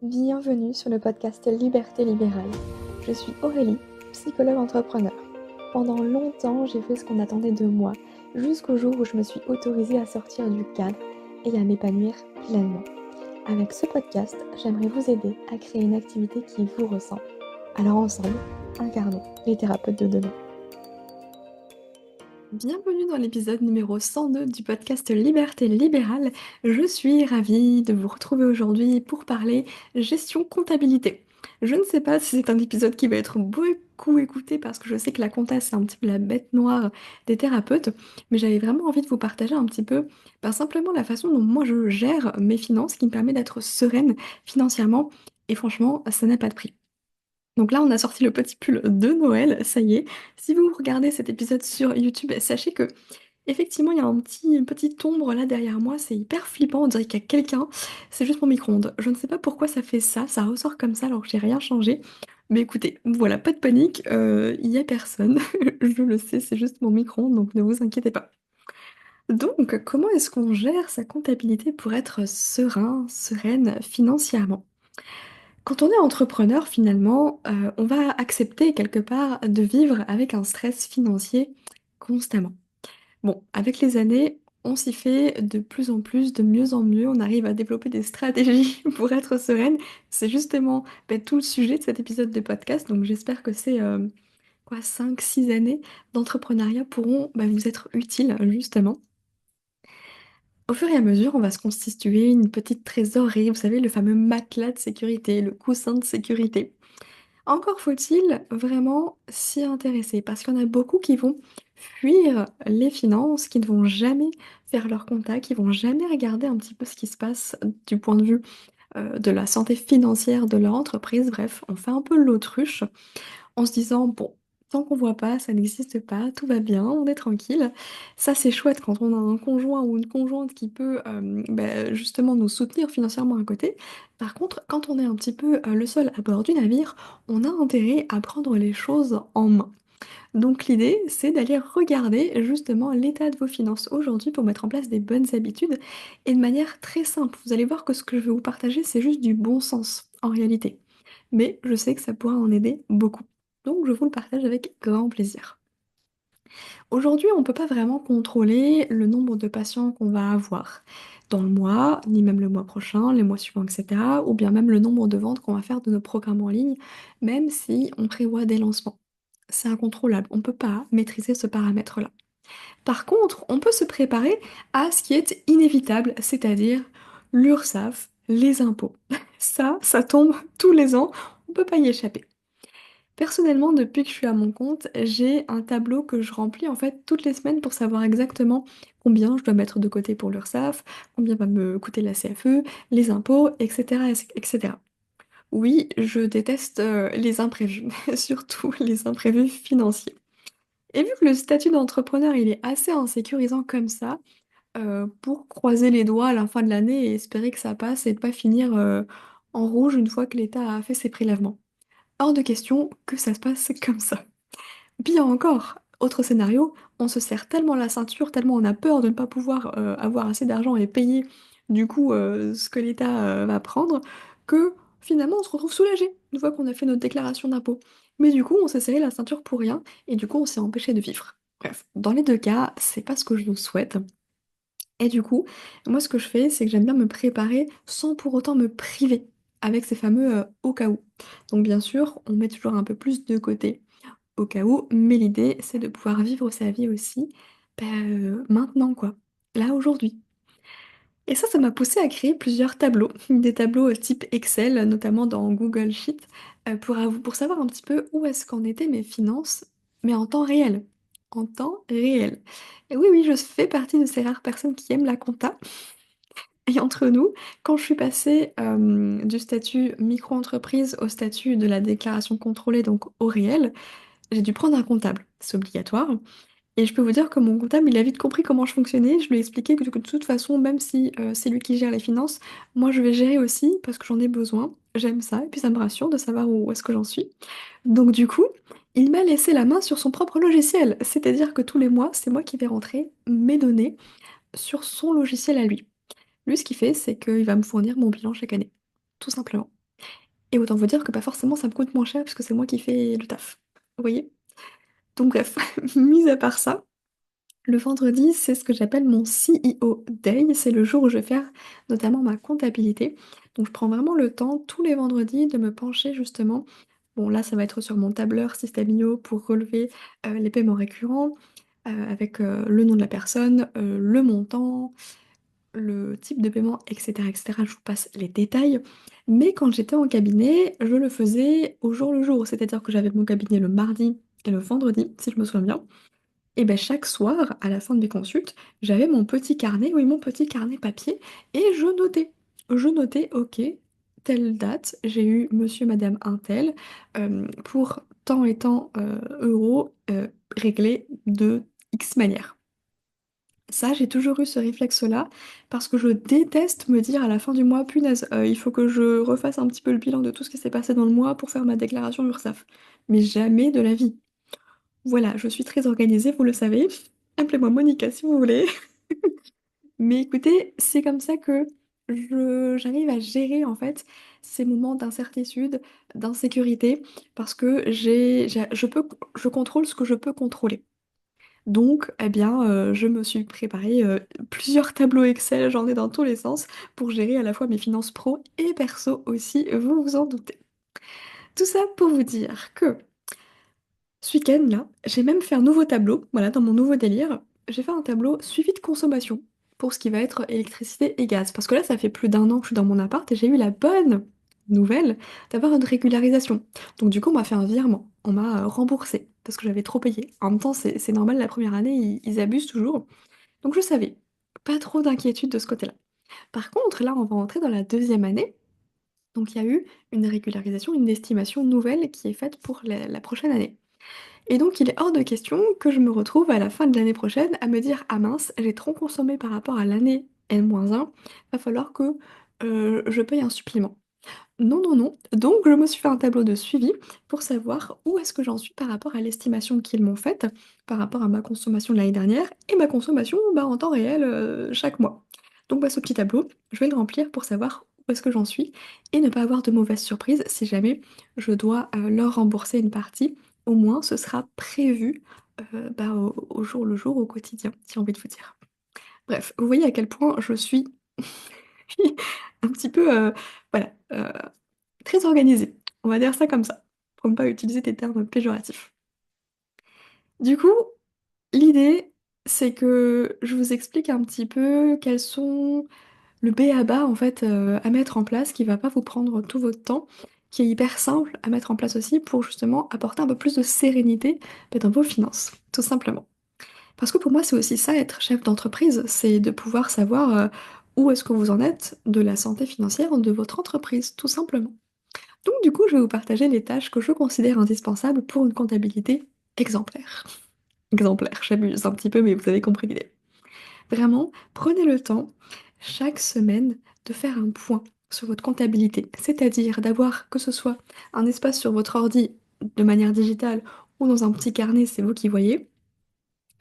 Bienvenue sur le podcast Liberté libérale. Je suis Aurélie, psychologue entrepreneur. Pendant longtemps, j'ai fait ce qu'on attendait de moi, jusqu'au jour où je me suis autorisée à sortir du cadre et à m'épanouir pleinement. Avec ce podcast, j'aimerais vous aider à créer une activité qui vous ressemble. Alors ensemble, incarnons les thérapeutes de demain. Bienvenue dans l'épisode numéro 102 du podcast Liberté libérale. Je suis ravie de vous retrouver aujourd'hui pour parler gestion comptabilité. Je ne sais pas si c'est un épisode qui va être beaucoup écouté parce que je sais que la compta c'est un petit peu la bête noire des thérapeutes, mais j'avais vraiment envie de vous partager un petit peu simplement la façon dont moi je gère mes finances qui me permet d'être sereine financièrement et franchement ça n'a pas de prix. Donc là, on a sorti le petit pull de Noël, ça y est. Si vous regardez cet épisode sur YouTube, sachez que effectivement, il y a une petite ombre là derrière moi, c'est hyper flippant, on dirait qu'il y a quelqu'un. C'est juste mon micro-ondes. Je ne sais pas pourquoi ça fait ça, ça ressort comme ça alors que j'ai rien changé. Mais écoutez, voilà, pas de panique, il y a personne. Je le sais, c'est juste mon micro-ondes, donc ne vous inquiétez pas. Donc, comment est-ce qu'on gère sa comptabilité pour être serein, sereine financièrement? Quand on est entrepreneur, finalement, on va accepter quelque part de vivre avec un stress financier constamment. Bon, avec les années, on s'y fait de plus en plus, de mieux en mieux, on arrive à développer des stratégies pour être sereine. C'est justement, tout le sujet de cet épisode de podcast, donc j'espère que ces, quoi, 5, 6 années d'entrepreneuriat pourront, vous être utiles, justement. Au fur et à mesure, on va se constituer une petite trésorerie, vous savez, le fameux matelas de sécurité, le coussin de sécurité. Encore faut-il vraiment s'y intéresser, parce qu'il y en a beaucoup qui vont fuir les finances, qui ne vont jamais faire leur compta, qui vont jamais regarder un petit peu ce qui se passe du point de vue de la santé financière de leur entreprise. Bref, on fait un peu l'autruche en se disant, bon, tant qu'on voit pas, ça n'existe pas, tout va bien, on est tranquille. Ça, c'est chouette quand on a un conjoint ou une conjointe qui peut justement nous soutenir financièrement à côté. Par contre, quand on est un petit peu le seul à bord du navire, on a intérêt à prendre les choses en main. Donc l'idée, c'est d'aller regarder justement l'état de vos finances aujourd'hui pour mettre en place des bonnes habitudes et de manière très simple. Vous allez voir que ce que je vais vous partager, c'est juste du bon sens en réalité. Mais je sais que ça pourra en aider beaucoup. Donc je vous le partage avec grand plaisir. Aujourd'hui, on ne peut pas vraiment contrôler le nombre de patients qu'on va avoir dans le mois, ni même le mois prochain, les mois suivants, etc. Ou bien même le nombre de ventes qu'on va faire de nos programmes en ligne, même si on prévoit des lancements. C'est incontrôlable, on ne peut pas maîtriser ce paramètre-là. Par contre, on peut se préparer à ce qui est inévitable, c'est-à-dire l'URSSAF, les impôts. Ça tombe tous les ans, on ne peut pas y échapper. Personnellement, depuis que je suis à mon compte, j'ai un tableau que je remplis en fait toutes les semaines pour savoir exactement combien je dois mettre de côté pour l'URSSAF, combien va me coûter la CFE, les impôts, etc., etc. Oui, je déteste les imprévus, surtout les imprévus financiers. Et vu que le statut d'entrepreneur, il est assez insécurisant comme ça, pour croiser les doigts à la fin de l'année et espérer que ça passe et de pas finir en rouge une fois que l'État a fait ses prélèvements. Hors de question que ça se passe comme ça. Pire encore, autre scénario, on se serre tellement la ceinture, tellement on a peur de ne pas pouvoir avoir assez d'argent et payer du coup ce que l'État va prendre, que finalement on se retrouve soulagé une fois qu'on a fait notre déclaration d'impôt. Mais du coup, on s'est serré la ceinture pour rien et du coup, on s'est empêché de vivre. Bref, dans les deux cas, c'est pas ce que je vous souhaite. Et du coup, moi ce que je fais, c'est que j'aime bien me préparer sans pour autant me priver avec ces fameux au cas où. Donc bien sûr, on met toujours un peu plus de côté au cas où, mais l'idée c'est de pouvoir vivre sa vie aussi maintenant quoi, là aujourd'hui. Et ça m'a poussé à créer plusieurs tableaux, des tableaux type Excel, notamment dans Google Sheet, pour savoir un petit peu où est-ce qu'en étaient mes finances, mais en temps réel. En temps réel. Et oui, oui, je fais partie de ces rares personnes qui aiment la compta. Et entre nous, quand je suis passée du statut micro-entreprise au statut de la déclaration contrôlée, donc au réel, j'ai dû prendre un comptable. C'est obligatoire. Et je peux vous dire que mon comptable, il a vite compris comment je fonctionnais. Je lui ai expliqué que de toute façon, même si c'est lui qui gère les finances, moi je vais gérer aussi parce que j'en ai besoin. J'aime ça et puis ça me rassure de savoir où est-ce que j'en suis. Donc du coup, il m'a laissé la main sur son propre logiciel. C'est-à-dire que tous les mois, c'est moi qui vais rentrer mes données sur son logiciel à lui. Lui, ce qu'il fait, c'est qu'il va me fournir mon bilan chaque année. Tout simplement. Et autant vous dire que pas forcément ça me coûte moins cher parce que c'est moi qui fais le taf. Vous voyez? Donc bref, mis à part ça, le vendredi, c'est ce que j'appelle mon CEO Day. C'est le jour où je vais faire notamment ma comptabilité. Donc je prends vraiment le temps tous les vendredis de me pencher justement. Bon là, ça va être sur mon tableur System.io pour relever les paiements récurrents avec le nom de la personne, le montant, le type de paiement, etc., etc. Je vous passe les détails. Mais quand j'étais en cabinet, je le faisais au jour le jour. C'est-à-dire que j'avais mon cabinet le mardi et le vendredi, si je me souviens bien. Et ben chaque soir, à la fin de mes consultes, j'avais mon petit carnet, oui, mon petit carnet papier, et je notais. Je notais, ok, telle date, j'ai eu monsieur, madame, un tel, pour tant et tant euros réglés de X manière. Ça, j'ai toujours eu ce réflexe-là, parce que je déteste me dire à la fin du mois, punaise, il faut que je refasse un petit peu le bilan de tout ce qui s'est passé dans le mois pour faire ma déclaration URSSAF. Mais jamais de la vie. Voilà, je suis très organisée, vous le savez. Appelez-moi Monica si vous voulez. Mais écoutez, c'est comme ça que j'arrive à gérer en fait ces moments d'incertitude, d'insécurité, parce que je contrôle ce que je peux contrôler. Donc, eh bien, je me suis préparé plusieurs tableaux Excel, j'en ai dans tous les sens, pour gérer à la fois mes finances pro et perso aussi, vous vous en doutez. Tout ça pour vous dire que ce week-end, là, j'ai même fait un nouveau tableau, voilà, dans mon nouveau délire. J'ai fait un tableau suivi de consommation pour ce qui va être électricité et gaz. Parce que là, ça fait plus d'un an que je suis dans mon appart et j'ai eu la bonne nouvelle d'avoir une régularisation. Donc du coup, on m'a fait un virement, on m'a remboursé parce que j'avais trop payé. En même temps, c'est normal, la première année, ils abusent toujours. Donc je savais, pas trop d'inquiétude de ce côté-là. Par contre, là, on va entrer dans la deuxième année. Donc il y a eu une régularisation, une estimation nouvelle qui est faite pour la prochaine année. Et donc, il est hors de question que je me retrouve à la fin de l'année prochaine à me dire: ah mince, j'ai trop consommé par rapport à l'année N-1, va falloir que je paye un supplément. Non, non, non. Donc, je me suis fait un tableau de suivi pour savoir où est-ce que j'en suis par rapport à l'estimation qu'ils m'ont faite, par rapport à ma consommation de l'année dernière et ma consommation bah, en temps réel chaque mois. Donc, bah, ce petit tableau, je vais le remplir pour savoir où est-ce que j'en suis et ne pas avoir de mauvaises surprises si jamais je dois leur rembourser une partie. Au moins, ce sera prévu bah, au jour le jour, au quotidien, j'ai envie de vous dire. Bref, vous voyez à quel point je suis un petit peu, voilà, très organisée. On va dire ça comme ça, pour ne pas utiliser des termes péjoratifs. Du coup, l'idée, c'est que je vous explique un petit peu quels sont le b à bas en fait à mettre en place, qui va pas vous prendre tout votre temps, qui est hyper simple à mettre en place aussi pour justement apporter un peu plus de sérénité dans vos finances, tout simplement. Parce que pour moi, c'est aussi ça, être chef d'entreprise, c'est de pouvoir savoir où est-ce que vous en êtes de la santé financière de votre entreprise, tout simplement. Donc du coup, je vais vous partager les tâches que je considère indispensables pour une comptabilité exemplaire. Exemplaire, j'abuse un petit peu, mais vous avez compris l'idée. Vraiment, prenez le temps chaque semaine de faire un point sur votre comptabilité, c'est-à-dire d'avoir que ce soit un espace sur votre ordi de manière digitale ou dans un petit carnet, c'est vous qui voyez.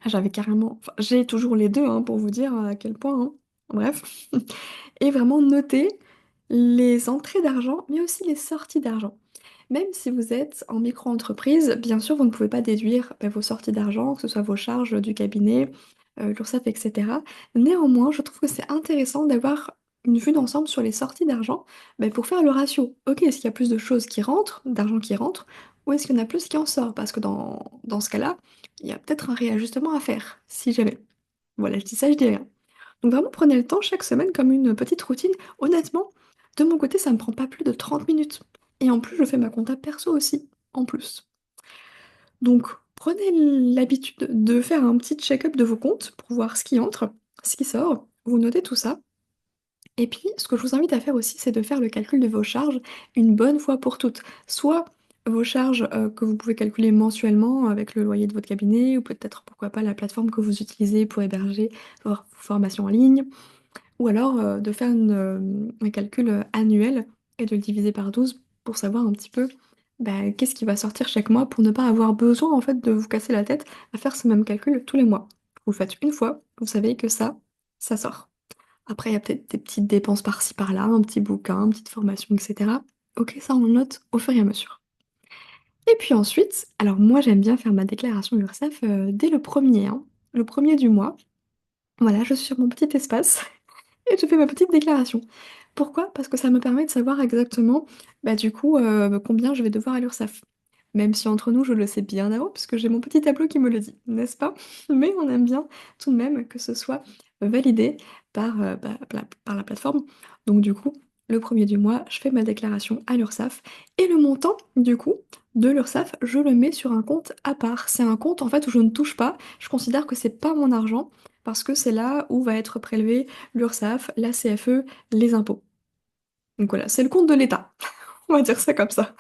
J'avais carrément, enfin, j'ai toujours les deux hein, pour vous dire à quel point, hein. Bref. Et vraiment noter les entrées d'argent, mais aussi les sorties d'argent. Même si vous êtes en micro-entreprise, bien sûr, vous ne pouvez pas déduire vos sorties d'argent, que ce soit vos charges du cabinet, l'URSSAF, etc. Néanmoins, je trouve que c'est intéressant d'avoir une vue d'ensemble sur les sorties d'argent pour faire le ratio. Ok, est-ce qu'il y a plus de choses qui rentrent, d'argent qui rentre, ou est-ce qu'il y en a plus qui en sort? Parce que dans ce cas-là, il y a peut-être un réajustement à faire, si jamais. Voilà, je dis ça, je dis rien. Donc vraiment, prenez le temps chaque semaine comme une petite routine. Honnêtement, de mon côté, ça me prend pas plus de 30 minutes. Et en plus, je fais ma compta perso aussi, en plus. Donc, prenez l'habitude de faire un petit check-up de vos comptes pour voir ce qui entre, ce qui sort. Vous notez tout ça. Et puis, ce que je vous invite à faire aussi, c'est de faire le calcul de vos charges une bonne fois pour toutes. Soit vos charges que vous pouvez calculer mensuellement avec le loyer de votre cabinet, ou peut-être, pourquoi pas, la plateforme que vous utilisez pour héberger vos formations en ligne, ou alors de faire un calcul annuel et de le diviser par 12 pour savoir un petit peu qu'est-ce qui va sortir chaque mois pour ne pas avoir besoin en fait de vous casser la tête à faire ce même calcul tous les mois. Vous le faites une fois, vous savez que ça sort. Après, il y a peut-être des petites dépenses par-ci par-là, un petit bouquin, une petite formation, etc. Ok, ça on le note au fur et à mesure. Et puis ensuite, alors moi j'aime bien faire ma déclaration URSSAF dès le premier, hein, le premier du mois. Voilà, je suis sur mon petit espace et je fais ma petite déclaration. Pourquoi? Parce que ça me permet de savoir exactement, bah, du coup, combien je vais devoir à l'URSSAF. Même si entre nous, je le sais bien avant, puisque j'ai mon petit tableau qui me le dit, n'est-ce pas? Mais on aime bien tout de même que ce soit validé par, par la plateforme. Donc du coup, le premier du mois, je fais ma déclaration à l'URSSAF et le montant, du coup, de l'URSSAF, je le mets sur un compte à part. C'est un compte, en fait, où je ne touche pas. Je considère que c'est pas mon argent parce que c'est là où va être prélevé l'URSSAF, la CFE, les impôts. Donc voilà, c'est le compte de l'État. On va dire ça comme ça.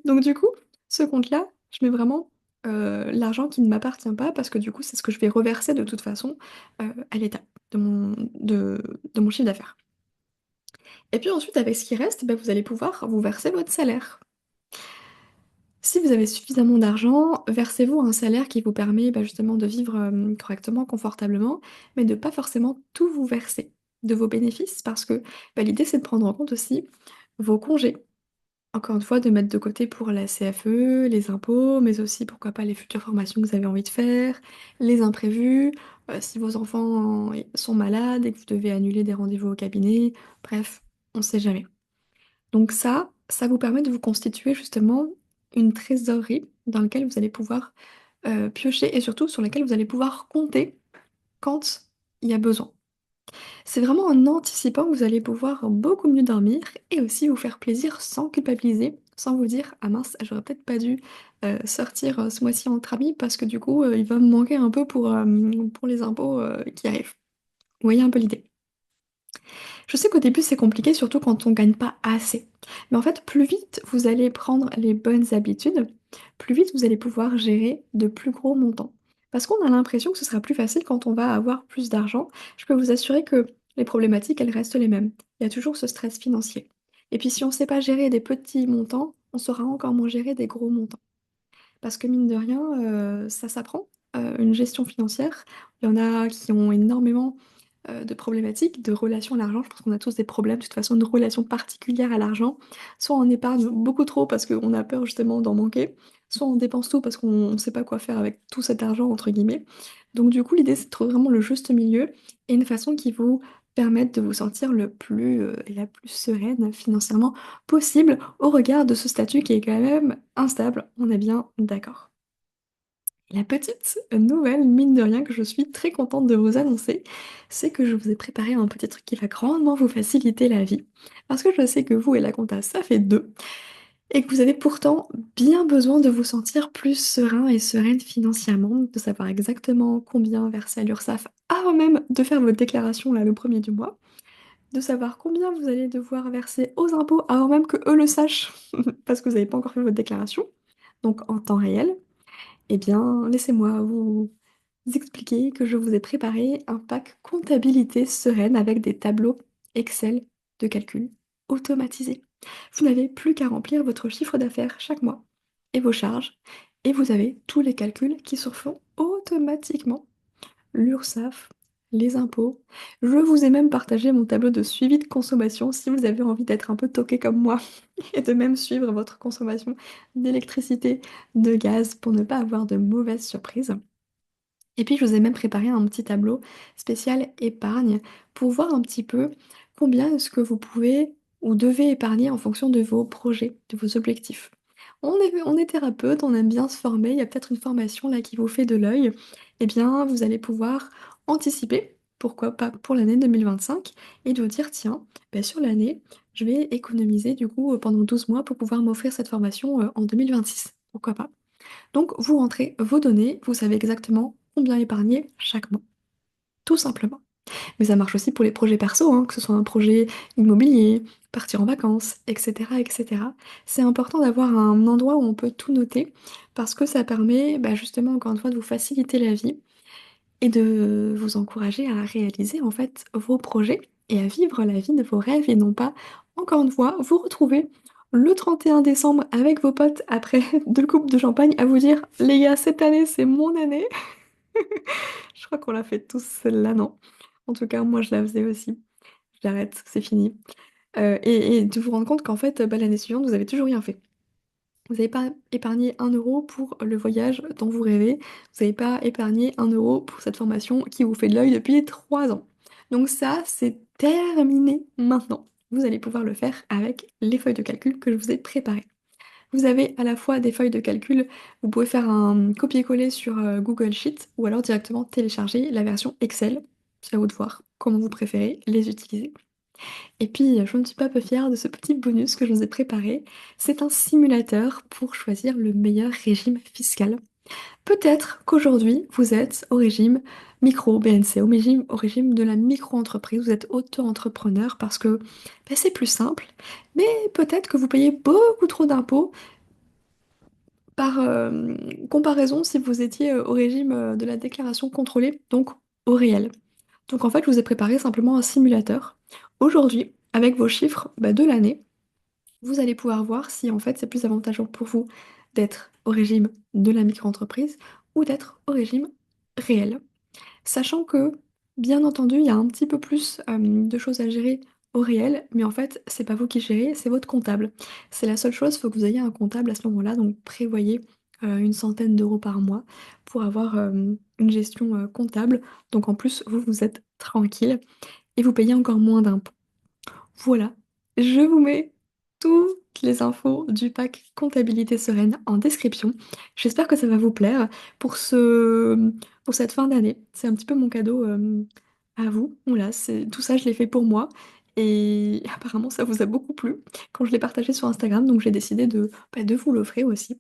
Donc du coup, ce compte-là, je mets vraiment l'argent qui ne m'appartient pas parce que du coup, c'est ce que je vais reverser de toute façon à l'État de mon chiffre d'affaires. Et puis ensuite, avec ce qui reste, bah, vous allez pouvoir vous verser votre salaire. Si vous avez suffisamment d'argent, versez-vous un salaire qui vous permet bah, justement de vivre correctement, confortablement, mais de pas forcément tout vous verser de vos bénéfices parce que bah, l'idée c'est de prendre en compte aussi vos congés. Encore une fois, de mettre de côté pour la CFE, les impôts, mais aussi pourquoi pas les futures formations que vous avez envie de faire, les imprévus, si vos enfants sont malades et que vous devez annuler des rendez-vous au cabinet, bref, on ne sait jamais. Donc ça vous permet de vous constituer justement une trésorerie dans laquelle vous allez pouvoir piocher et surtout sur laquelle vous allez pouvoir compter quand il y a besoin. C'est vraiment en anticipant que vous allez pouvoir beaucoup mieux dormir et aussi vous faire plaisir sans culpabiliser, sans vous dire: «Ah mince, j'aurais peut-être pas dû, sortir, ce mois-ci entre amis parce que du coup, il va me manquer un peu pour les impôts, qui arrivent». Vous voyez un peu l'idée? Je sais qu'au début, c'est compliqué, surtout quand on gagne pas assez. Mais en fait, plus vite vous allez prendre les bonnes habitudes, plus vite vous allez pouvoir gérer de plus gros montants. Parce qu'on a l'impression que ce sera plus facile quand on va avoir plus d'argent. Je peux vous assurer que les problématiques, elles restent les mêmes. Il y a toujours ce stress financier. Et puis si on ne sait pas gérer des petits montants, on saura encore moins gérer des gros montants. Parce que mine de rien, ça s'apprend, une gestion financière. Il y en a qui ont énormément de problématiques, de relations à l'argent. Je pense qu'on a tous des problèmes, de toute façon, de relation particulière à l'argent. Soit on épargne beaucoup trop parce qu'on a peur justement d'en manquer, soit on dépense tout parce qu'on ne sait pas quoi faire avec tout cet argent, entre guillemets. Donc du coup, l'idée, c'est de trouver vraiment le juste milieu et une façon qui vous permette de vous sentir le plus et la plus sereine financièrement possible au regard de ce statut qui est quand même instable, on est bien d'accord. La petite nouvelle, mine de rien, que je suis très contente de vous annoncer, c'est que je vous ai préparé un petit truc qui va grandement vous faciliter la vie. Parce que je sais que vous et la compta, ça fait deux, et que vous avez pourtant bien besoin de vous sentir plus serein et sereine financièrement, de savoir exactement combien verser à l'URSSAF avant même de faire votre déclaration là le premier du mois, de savoir combien vous allez devoir verser aux impôts avant même que eux le sachent, parce que vous n'avez pas encore fait votre déclaration, donc en temps réel. Eh bien, laissez-moi vous expliquer que je vous ai préparé un pack comptabilité sereine avec des tableaux Excel de calcul automatisés. Vous n'avez plus qu'à remplir votre chiffre d'affaires chaque mois et vos charges, et vous avez tous les calculs qui se font automatiquement. L'URSSAF, les impôts. Je vous ai même partagé mon tableau de suivi de consommation si vous avez envie d'être un peu toqué comme moi et de même suivre votre consommation d'électricité, de gaz pour ne pas avoir de mauvaises surprises. Et puis, je vous ai même préparé un petit tableau spécial épargne pour voir un petit peu combien est-ce que vous pouvez ou devez épargner en fonction de vos projets, de vos objectifs. On est thérapeute, on aime bien se former, il y a peut-être une formation là qui vous fait de l'œil. Eh bien, vous allez pouvoir anticiper, pourquoi pas pour l'année 2025, et de vous dire, tiens, ben, sur l'année, je vais économiser du coup pendant 12 mois pour pouvoir m'offrir cette formation en 2026. Pourquoi pas? Donc, vous rentrez vos données, vous savez exactement combien épargner chaque mois, tout simplement. Mais ça marche aussi pour les projets perso, hein, que ce soit un projet immobilier, partir en vacances, etc., etc. C'est important d'avoir un endroit où on peut tout noter parce que ça permet bah, justement, encore une fois, de vous faciliter la vie et de vous encourager à réaliser en fait vos projets et à vivre la vie de vos rêves et non pas, encore une fois, vous retrouver le 31 décembre avec vos potes après 2 coupes de champagne à vous dire: «Les gars, cette année, c'est mon année». Je crois qu'on l'a fait tous celle-là, non? En tout cas, moi, je la faisais aussi. J'arrête, c'est fini. et de vous rendre compte qu'en fait, l'année suivante, vous avez toujours rien fait. Vous n'avez pas épargné 1 € pour le voyage dont vous rêvez. Vous n'avez pas épargné 1 € pour cette formation qui vous fait de l'œil depuis 3 ans. Donc ça, c'est terminé maintenant. Vous allez pouvoir le faire avec les feuilles de calcul que je vous ai préparées. Vous avez à la fois des feuilles de calcul, vous pouvez faire un copier-coller sur, Google Sheets ou alors directement télécharger la version Excel. C'est à vous de voir comment vous préférez les utiliser. Et puis, je ne suis pas peu fière de ce petit bonus que je vous ai préparé. C'est un simulateur pour choisir le meilleur régime fiscal. Peut-être qu'aujourd'hui, vous êtes au régime micro BNC, au régime de la micro-entreprise, vous êtes auto-entrepreneur parce que c'est plus simple, mais peut-être que vous payez beaucoup trop d'impôts par comparaison si vous étiez au régime de la déclaration contrôlée, donc au réel. Donc en fait, je vous ai préparé simplement un simulateur. Aujourd'hui, avec vos chiffres de l'année, vous allez pouvoir voir si en fait c'est plus avantageux pour vous d'être au régime de la micro-entreprise ou d'être au régime réel. Sachant que, bien entendu, il y a un petit peu plus, de choses à gérer au réel, mais en fait, c'est pas vous qui gérez, c'est votre comptable. C'est la seule chose, il faut que vous ayez un comptable à ce moment-là, donc prévoyez, une centaine d'euros par mois pour avoir, une gestion, comptable. Donc en plus, vous êtes tranquille et vous payez encore moins d'impôts. Voilà, je vous mets toutes les infos du pack comptabilité sereine en description. J'espère que ça va vous plaire pour pour cette fin d'année. C'est un petit peu mon cadeau, à vous. Voilà, c'est tout ça, je l'ai fait pour moi et apparemment ça vous a beaucoup plu quand je l'ai partagé sur Instagram, donc j'ai décidé de vous l'offrir aussi.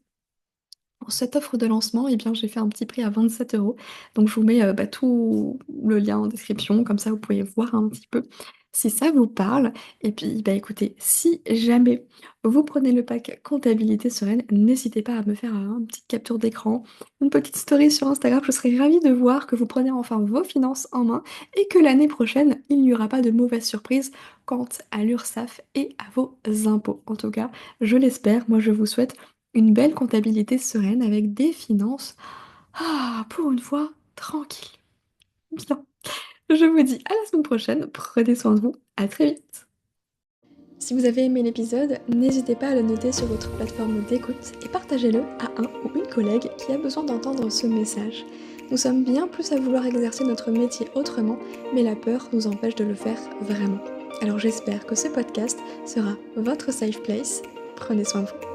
Pour cette offre de lancement, eh bien, j'ai fait un petit prix à 27 €. Donc je vous mets, tout le lien en description, comme ça vous pouvez voir un petit peu si ça vous parle. Et puis, écoutez, si jamais vous prenez le pack comptabilité sereine, n'hésitez pas à me faire un petite capture d'écran, une petite story sur Instagram. Je serais ravie de voir que vous prenez enfin vos finances en main et que l'année prochaine, il n'y aura pas de mauvaises surprises quant à l'URSSAF et à vos impôts. En tout cas, je l'espère. Moi, je vous souhaite une belle comptabilité sereine avec des finances, pour une fois, tranquilles. Bien. Je vous dis à la semaine prochaine, prenez soin de vous, à très vite. Si vous avez aimé l'épisode, n'hésitez pas à le noter sur votre plateforme d'écoute et partagez-le à un ou une collègue qui a besoin d'entendre ce message. Nous sommes bien plus à vouloir exercer notre métier autrement, mais la peur nous empêche de le faire vraiment. Alors j'espère que ce podcast sera votre safe place. Prenez soin de vous.